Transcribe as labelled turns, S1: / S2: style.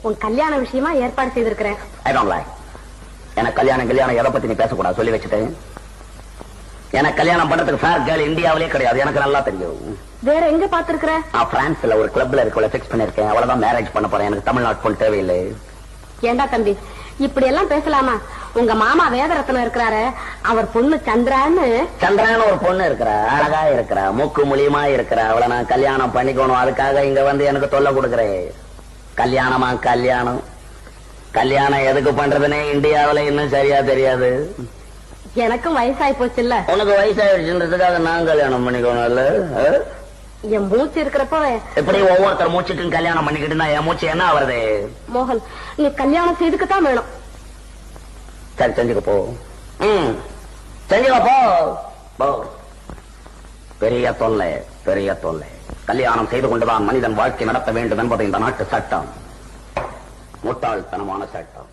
S1: உன் கல்யாண விஷயமா ஏற்பாடு செய்திருக்கிறேன்.
S2: எனக்கு கல்யாணம் எதை பத்தி நீ பேசக்கூடாது சொல்லி வச்சுட்டேன். எனக்கு கல்யாணம் பண்றதுக்கு ஃபேர் கேர்ள் இந்தியாவிலே கிடையாது, எனக்கு நல்லா தெரியும்.
S1: வேற எங்க பாத்துருக்கிற?
S2: பிரான்ஸ்ல ஒரு கிளப்ல இருக்கவள பிக்ஸ் பண்ணிருக்கேன், அவ்வளவுதான் மேரேஜ் பண்ண போறேன். எனக்கு தமிழ்நாட்டு பொண்ணு தேவையில்லை.
S1: ஏண்டா தம்பி இப்படி எல்லாம் பேசலாமா? உங்க மாமா வேதரத்னம் இருக்கிறாரு, அவர் பொண்ணு சந்திரான்னு
S2: ஒரு பொண்ணு இருக்கிறா, அழகா இருக்கிறா, மூக்கு மூலியமா இருக்கிறா. அவளை நான் கல்யாணம் பண்ணிக்கணும், அதுக்காக இங்க வந்து எனக்கு தொல்லை கொடுக்குறேன். கல்யாணமா கல்யாணம் எதுக்கு பண்றதுன்னே இந்தியாவில இன்னும் சரியா தெரியாது.
S1: எனக்கும் வயசாயி போச்சு இல்ல?
S2: உனக்கு வயசாயிடுச்சுன்றதுக்காக நான் கல்யாணம் பண்ணிக்கணும் இல்ல?
S1: என் மூச்சு இருக்கிறப்ப
S2: எப்படி ஒவ்வொருத்தர் மூச்சுக்கும் கல்யாணம் பண்ணிக்கிட்டு என் மூச்சு என்ன ஆவறது?
S1: மோகன், நீ கல்யாணம் செய்துக்குத்தான் வேணும்.
S2: சரி செஞ்சுக்க போ, செஞ்சுக்க போ. பெரிய தொல்லை. கல்யாணம் செய்து கொண்டுதான் மனிதன் வாழ்க்கை நடத்த வேண்டும் என்பது இந்த நாட்டு சட்டம். முட்டாள்தனமான சட்டம்.